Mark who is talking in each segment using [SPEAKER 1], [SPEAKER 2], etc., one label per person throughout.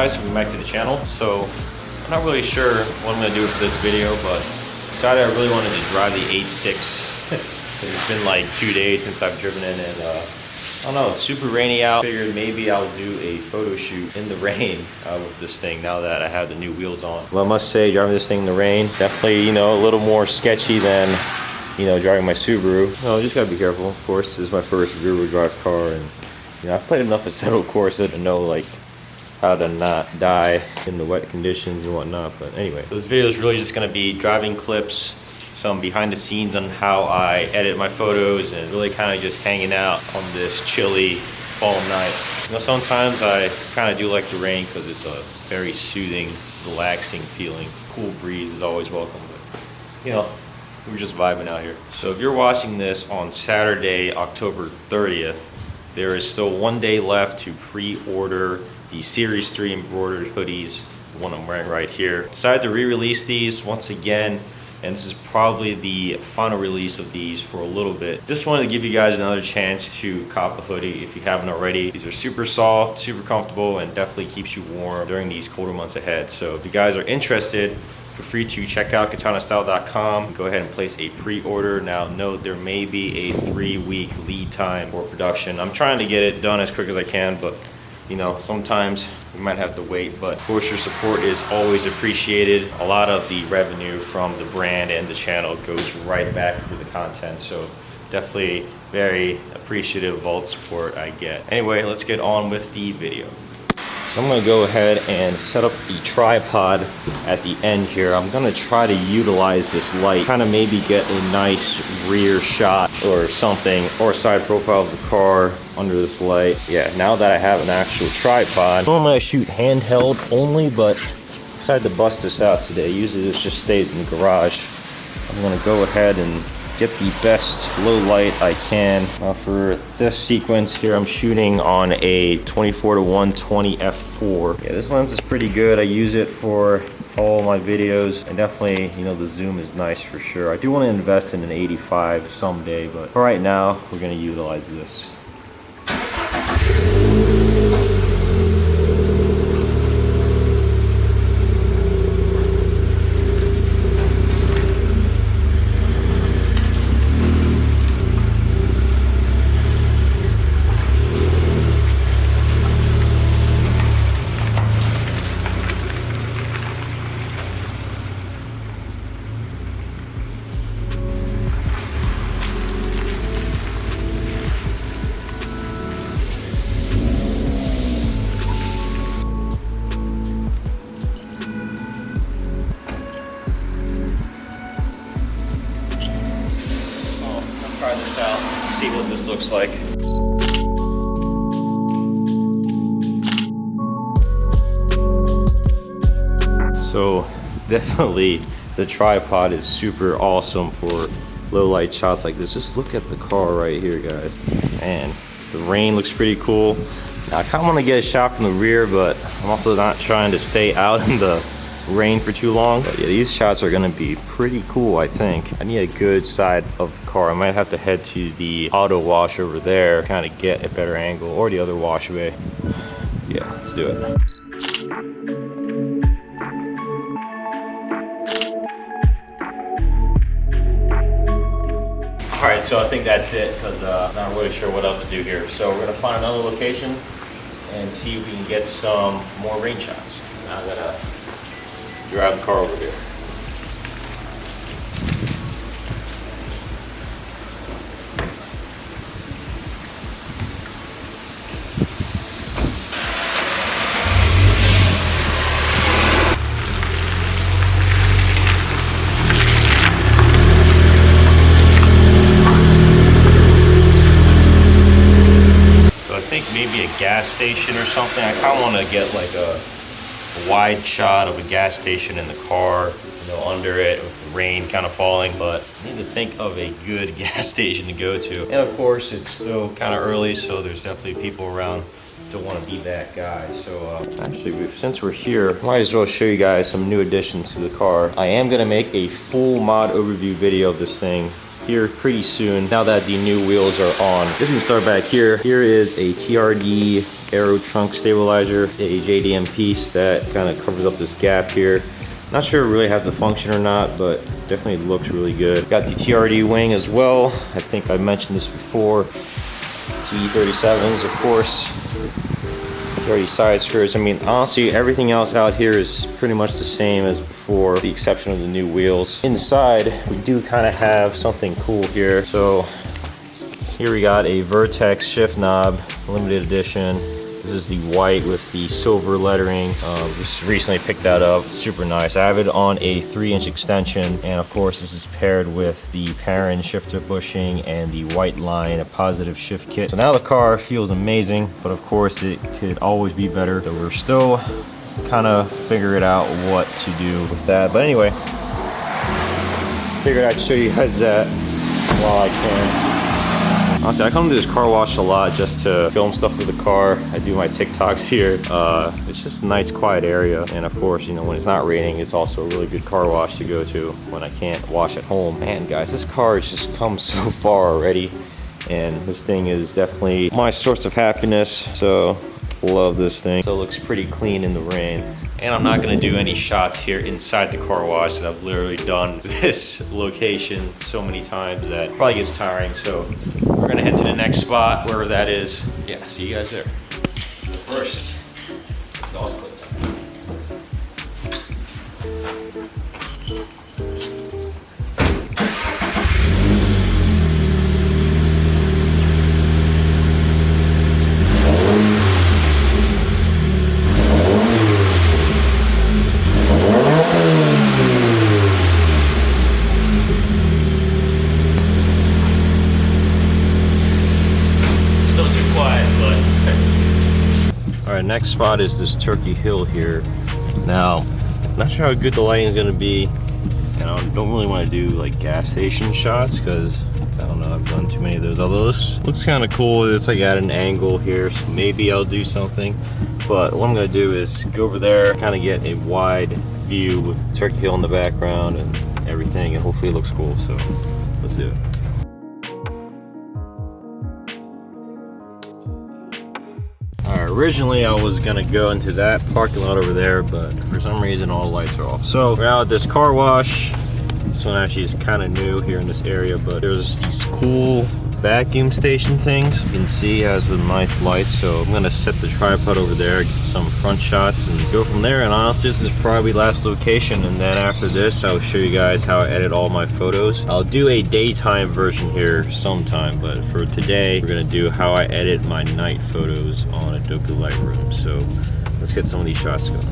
[SPEAKER 1] guys, welcome back to the channel. So I'm not really sure what I'm gonna do for this video, but decided I really wanted to drive the 8.6. It's been like 2 days since I've driven it, and I don't know, it's super rainy out. Figured maybe I'll do a photo shoot in the rain with this thing now that I have the new wheels on. Well, I must say, driving this thing in the rain, definitely, you know, a little more sketchy than, you know, driving my Subaru. No, just gotta be careful, of course. This is my first rear-wheel drive car, and you know, I've played enough Assetto Corsa to know like how to not die in the wet conditions and whatnot. But anyway, so this video is really just gonna be driving clips, some behind the scenes on how I edit my photos, and really kind of just hanging out on this chilly fall night. You know, sometimes I kind of do like the rain because it's a very soothing, relaxing feeling. Cool breeze is always welcome, but you know, we're just vibing out here. So if you're watching this on Saturday, October 30th, there is still 1 day left to pre-order the Series 3 embroidered hoodies, the one I'm wearing right here. Decided to re-release these once again, and this is probably the final release of these for a little bit. Just wanted to give you guys another chance to cop a hoodie if you haven't already. These are super soft, super comfortable, and definitely keeps you warm during these colder months ahead. So if you guys are interested, feel free to check out katanastyle.com. Go ahead and place a pre-order. Now note, there may be a 3-week lead time for production. I'm trying to get it done as quick as I can, but you know, sometimes we might have to wait. But of course, your support is always appreciated. A lot of the revenue from the brand and the channel goes right back into the content. So definitely very appreciative of all the support I get. Anyway, let's get on with the video. So I'm gonna go ahead and set up the tripod at the end here. I'm gonna try to utilize this light, kind of maybe get a nice rear shot or something, or side profile of the car under this light. Yeah, now that I have an actual tripod, normally I shoot handheld only, but decided to bust this out today. Usually this just stays in the garage. I'm gonna go ahead and get the best low light I can. For this sequence here, I'm shooting on a 24-to-120 f4. Yeah, this lens is pretty good. I use it for all my videos, and definitely, you know, the zoom is nice for sure. I do want to invest in an 85 someday, but for right now, we're gonna utilize this. Try this out, see what this looks like. So definitely the tripod is super awesome for low light shots like this. Just look at the car right here, guys. Man, the rain looks pretty cool. Now I kind of want to get a shot from the rear, but I'm also not trying to stay out in the rain for too long. But yeah, these shots are gonna be pretty cool, I think. I need a good side of the car. I might have to head to the auto wash over there, kind of get a better angle, or the other wash bay. Yeah, let's do it. All right, so I think that's it, because I'm not really sure what else to do here. So we're gonna find another location and see if we can get some more rain shots. Now I gotta drive the car over here. So I think maybe a gas station or something. I kind of want to get like a wide shot of a gas station in the car, you know, under it with the rain kind of falling. But I need to think of a good gas station to go to. And of course, it's still kind of early, so there's definitely people around. Don't want to be that guy. So actually, since we're here, might as well show you guys some new additions to the car. I am going to make a full mod overview video of this thing here pretty soon now that the new wheels are on. Just gonna start back here. Here is a TRD aero trunk stabilizer. It's a JDM piece that kind of covers up this gap here. Not sure it really has a function or not, but definitely looks really good. Got the TRD wing as well. I think I mentioned this before. T37s, of course. TRD side skirts. I mean, honestly, everything else out here is pretty much the same as before, with the exception of the new wheels. Inside, we do kind of have something cool here. So here we got a Vertex shift knob, limited edition. This is the white with the silver lettering. Just recently picked that up. It's super nice. I have it on a 3-inch extension, and of course this is paired with the Perrin shifter bushing and the white line, a positive shift kit. So now the car feels amazing, but of course it could always be better. So we're still kind of figuring out what to do with that. But anyway, figured I'd show you guys that while I can. Honestly, I come to this car wash a lot just to film stuff with the car. I do my TikToks here. It's just a nice quiet area. And of course, you know, when it's not raining, it's also a really good car wash to go to when I can't wash at home. Man, guys, this car has just come so far already. And this thing is definitely my source of happiness. So, love this thing. So it looks pretty clean in the rain. And I'm not gonna do any shots here inside the car wash that I've literally done this location so many times that probably gets tiring. So we're gonna head to the next spot, wherever that is. Yeah, see you guys there. First, dolls clip. Alright, next spot is this Turkey Hill here. Now, not sure how good the lighting is going to be, and I don't really want to do like gas station shots because I don't know, I've done too many of those. Although this looks kind of cool. It's like at an angle here, so maybe I'll do something. But what I'm going to do is go over there, kind of get a wide view with Turkey Hill in the background and everything, and hopefully it looks cool. So let's do it. Originally, I was gonna go into that parking lot over there, but for some reason, all the lights are off. So we're out at this car wash. This one actually is kind of new here in this area, but there's these cool vacuum station things. You can see it has the nice lights. So I'm gonna set the tripod over there, get some front shots, and go from there. And honestly, this is probably last location. And then after this, I'll show you guys how I edit all my photos. I'll do a daytime version here sometime, but for today, we're gonna do how I edit my night photos on Adobe Lightroom. So let's get some of these shots going.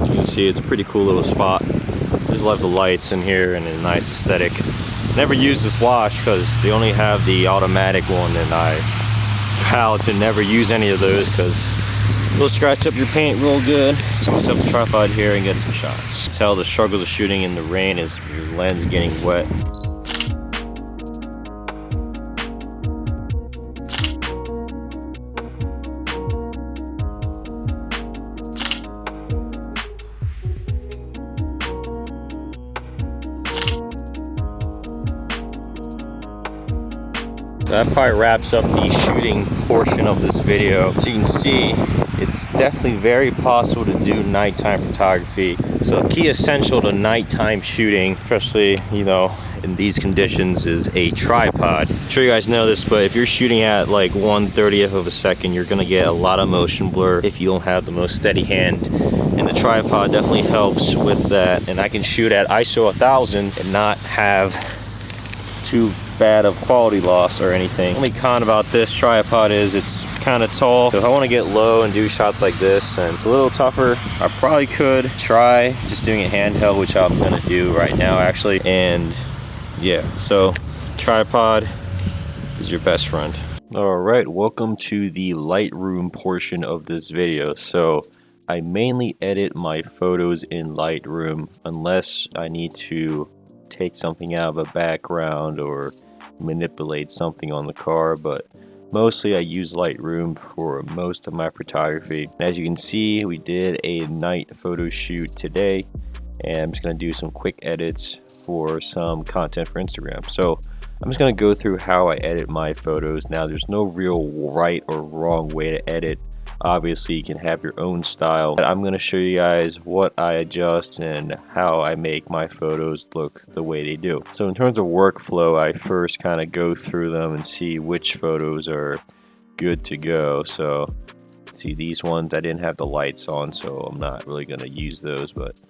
[SPEAKER 1] As you can see, it's a pretty cool little spot. Just love the lights in here and a nice aesthetic. Never use this wash because they only have the automatic one, and I vow to never use any of those because it'll scratch up your paint real good. So I'm gonna set up the tripod here and get some shots. Tell the struggles of shooting in the rain is your lens getting wet. That probably wraps up the shooting portion of this video. As you can see, it's definitely very possible to do nighttime photography. So a key essential to nighttime shooting, especially, you know, in these conditions, is a tripod. I'm sure you guys know this, but if you're shooting at like 1/30th of a second, you're gonna get a lot of motion blur if you don't have the most steady hand. And the tripod definitely helps with that. And I can shoot at ISO 1000 and not have too bad of quality loss or anything. Only con about this tripod is it's kind of tall, so if I want to get low and do shots like this, and it's a little tougher, I probably could try just doing it handheld, which I'm gonna do right now actually. And yeah, so tripod is your best friend. All right, welcome to the Lightroom portion of this video. So I mainly edit my photos in Lightroom unless I need to take something out of a background or manipulate something on the car, but mostly I use Lightroom for most of my photography. As you can see, we did a night photo shoot today, and I'm just going to do some quick edits for some content for Instagram. So I'm just going to go through how I edit my photos. Now, there's no real right or wrong way to edit. Obviously, you can have your own style. I'm going to show you guys what I adjust and how I make my photos look the way they do. So in terms of workflow, I first kind of go through them and see which photos are good to go. So see, these ones I didn't have the lights on, so I'm not really going to use those, but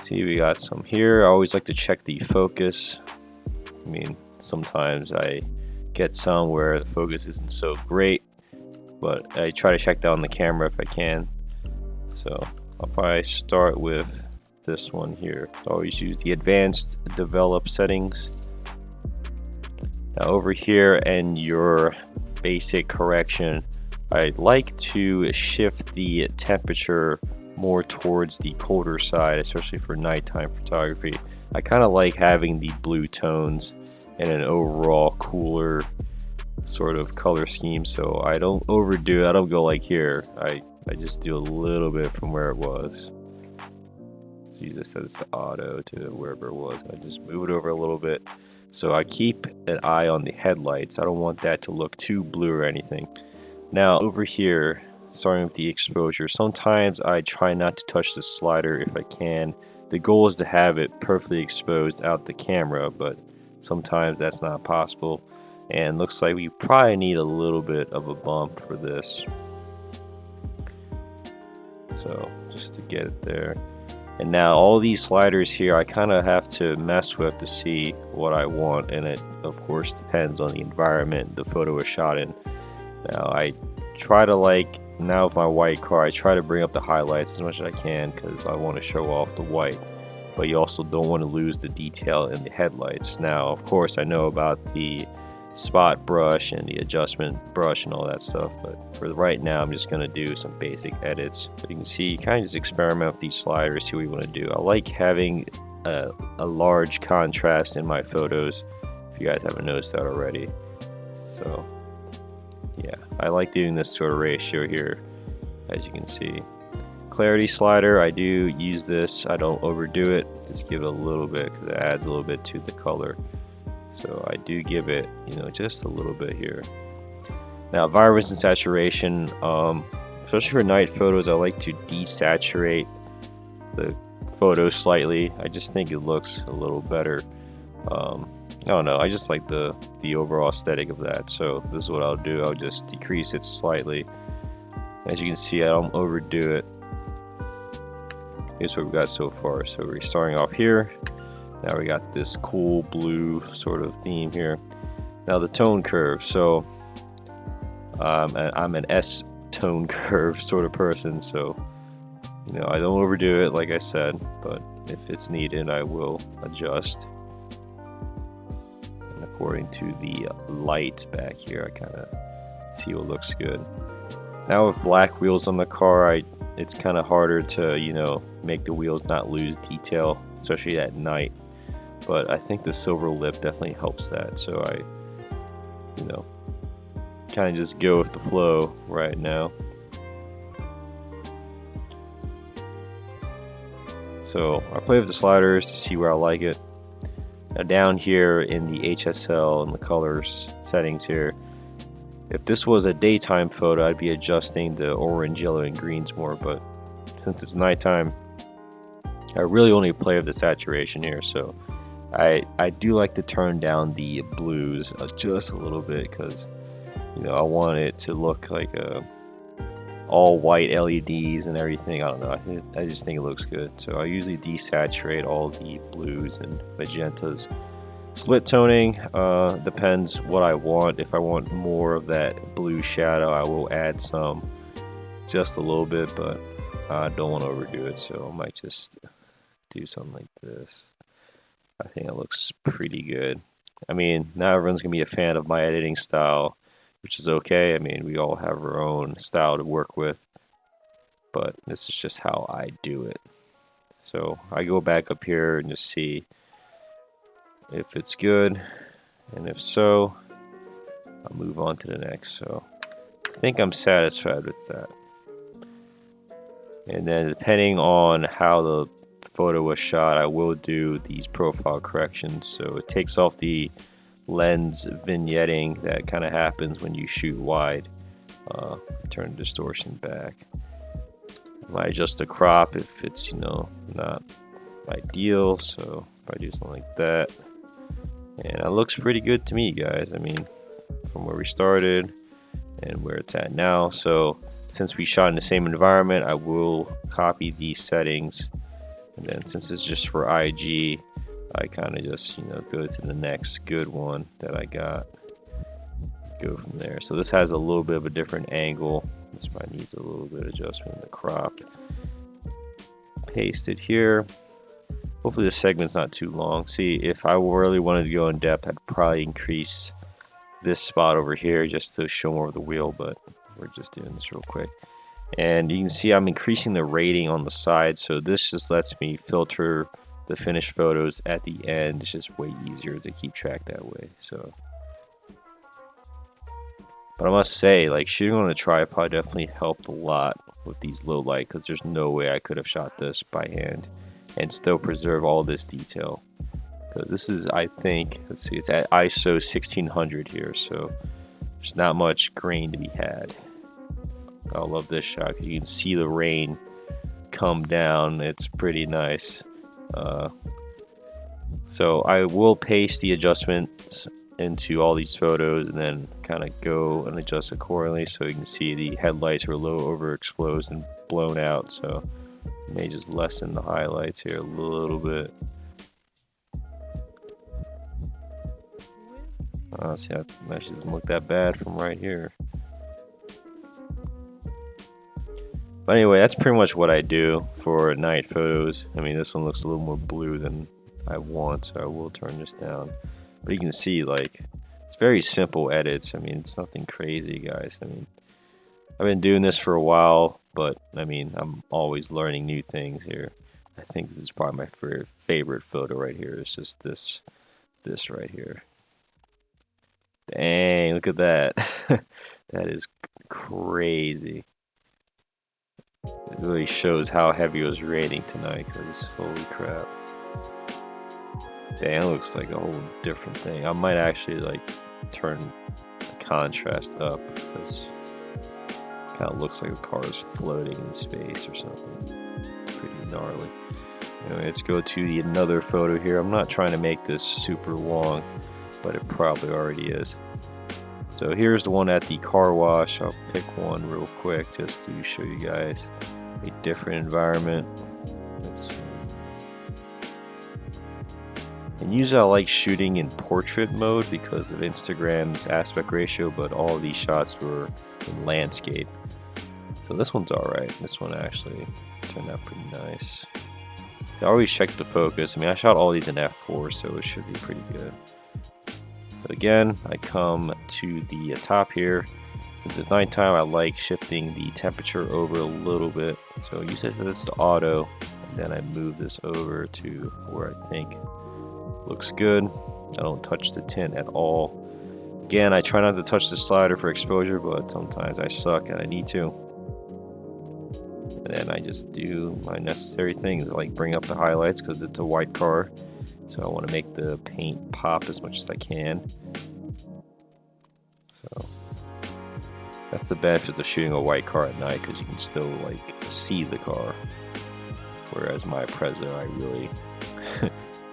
[SPEAKER 1] see, we got some here. I always like to check the focus. I mean, sometimes I get some where the focus isn't so great, but I try to check that on the camera if I can. So I'll probably start with this one here. I always use the advanced develop settings. Now over here in your basic correction, I like to shift the temperature more towards the colder side, especially for nighttime photography. I kind of like having the blue tones and an overall cooler sort of color scheme, so I don't overdo it. I don't go like here. I just do a little bit from where it was. So you just set this to auto to wherever it was. I just move it over a little bit. So I keep an eye on the headlights. I don't want that to look too blue or anything. Now over here, starting with the exposure, sometimes I try not to touch the slider if I can. The goal is to have it perfectly exposed out the camera, but sometimes that's not possible. And looks like we probably need a little bit of a bump for this. So just to get it there. And now all these sliders here I kind of have to mess with to see what I want, and it of course depends on the environment the photo is shot in. Now I try to, like now with my white car, I try to bring up the highlights as much as I can because I want to show off the white, but you also don't want to lose the detail in the headlights. Now of course I know about the spot brush and the adjustment brush and all that stuff, but for right now I'm just going to do some basic edits. So you can see, you kind of just experiment with these sliders, see what you want to do. I like having a large contrast in my photos, if you guys haven't noticed that already. So yeah, I like doing this sort of ratio here, as you can see. Clarity slider, I do use this. I don't overdo it, just give it a little bit because it adds a little bit to the color. So I do give it, just a little bit here. Now vibrance and saturation, especially for night photos, I like to desaturate the photo slightly. I just think it looks a little better. I don't know, I just like the overall aesthetic of that. So this is what I'll do. I'll just decrease it slightly. As you can see, I don't overdo it. Here's what we've got so far. So we're starting off here. Now we got this cool blue sort of theme here. Now the tone curve. So I'm an S tone curve sort of person. So I don't overdo it, like I said, but if it's needed, I will adjust. According to the light back here, I kind of see what looks good. Now with black wheels on the car, it's kind of harder to make the wheels not lose detail, especially at night. But I think the silver lip definitely helps that. So I kind of just go with the flow right now. So I play with the sliders to see where I like it. Now down here in the HSL and the colors settings here, if this was a daytime photo, I'd be adjusting the orange, yellow, and greens more, but since it's nighttime, I really only play with the saturation here. So I do like to turn down the blues just a little bit because I want it to look like all white LEDs and everything. I don't know, I just think it looks good. So I usually desaturate all the blues and magentas. Split toning depends what I want. If I want more of that blue shadow, I will add some, just a little bit, but I don't want to overdo it, so I might just do something like this. I think it looks pretty good. I mean, not everyone's gonna be a fan of my editing style, which is okay. I mean, we all have our own style to work with, but this is just how I do it. So I go back up here and just see if it's good, and if so, I'll move on to the next. So I think I'm satisfied with that. And then depending on how the photo was shot, I will do these profile corrections. So it takes off the lens vignetting that kind of happens when you shoot wide. Turn the distortion back. I might adjust the crop if it's, you know, not ideal, so probably do something like that. And it looks pretty good to me, guys. I mean, from where we started and where it's at now. So since we shot in the same environment, I will copy these settings, and then since it's just for IG, I kind of just, you know, go to the next good one that I got, go from there. So this has a little bit of a different angle. This probably needs a little bit of adjustment in the crop. Paste it here. Hopefully the segment's not too long. See, if I really wanted to go in depth, I'd probably increase this spot over here just to show more of the wheel, but we're just doing this real quick. And you can see I'm increasing the rating on the side, so this just lets me filter the finished photos at the end. It's just way easier to keep track that way. So, but I must say, like, shooting on a tripod definitely helped a lot with these low light, because there's no way I could have shot this by hand and still preserve all this detail. Because this is, I think, let's see, it's at ISO 1600 here, so there's not much grain to be had. I love this shot because you can see the rain come down. It's pretty nice. So I will paste the adjustments into all these photos and then kind of go and adjust accordingly, so you can see the headlights are a little overexposed and blown out, so I may just lessen the highlights here a little bit. See, that actually doesn't look that bad from right here. But anyway, that's pretty much what I do for night photos. I mean, this one looks a little more blue than I want, so I will turn this down. But you can see, like, it's very simple edits. I mean, it's nothing crazy, guys. I mean, I've been doing this for a while, but I mean, I'm always learning new things here. I think this is probably my favorite photo right here. It's just this right here. Dang, look at that. That is crazy. It really shows how heavy it was raining tonight, because holy crap. Dang, it looks like a whole different thing. I might actually like turn the contrast up, because it kind of looks like the car is floating in space or something. Pretty gnarly. Anyway, let's go to another photo here. I'm not trying to make this super long, but it probably already is. So here's the one at the car wash. I'll pick one real quick just to show you guys a different environment. Let's see. And usually I like shooting in portrait mode because of Instagram's aspect ratio, but all of these shots were in landscape. So this one's alright. This one actually turned out pretty nice. I always check the focus. I mean, I shot all these in f4, so it should be pretty good. So again, I come to the top here. Since it's nighttime, I like shifting the temperature over a little bit. So you set this to auto, and then I move this over to where I think looks good. I don't touch the tint at all. Again, I try not to touch the slider for exposure, but sometimes I suck and I need to. And then I just do my necessary things, like bring up the highlights because it's a white car. So I want to make the paint pop as much as I can. So that's the benefit of shooting a white car at night, because you can still like see the car. Whereas my Prezzo, I really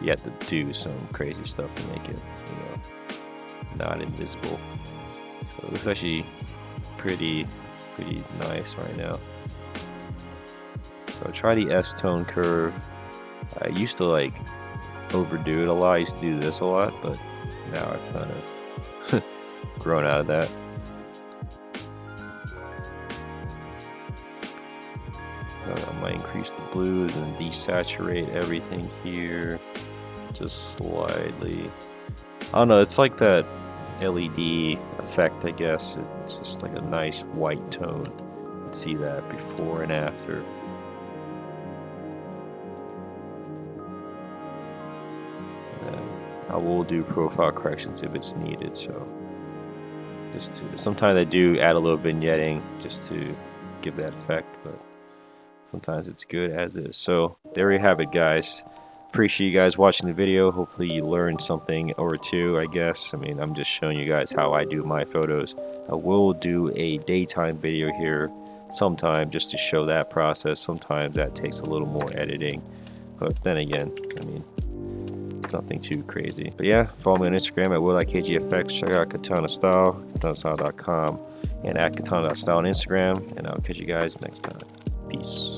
[SPEAKER 1] you have to do some crazy stuff to make it, you know, not invisible. So this is actually pretty nice right now. So I try the S-tone curve. I used to like overdo it a lot. I used to do this a lot, but now I've kind of grown out of that. I might increase the blues and desaturate everything here just slightly. I don't know, it's like that LED effect, I guess. It's just like a nice white tone. You can see that before and after. I will do profile corrections if it's needed, so sometimes I do add a little vignetting just to give that effect, but sometimes it's good as is. So there we have it, guys.
[SPEAKER 2] appreciate you guys watching the video. Hopefully you learned something or two, I guess. I mean, I'm just showing you guys how I do my photos. I will do a daytime video here sometime just to show that process. Sometimes that takes a little more editing, but then again, I mean, it's nothing too crazy. But yeah, follow me on Instagram at WillIKGFX. Check out Katana Style, katanastyle.com, and at katana.style on Instagram. And I'll catch you guys next time. Peace.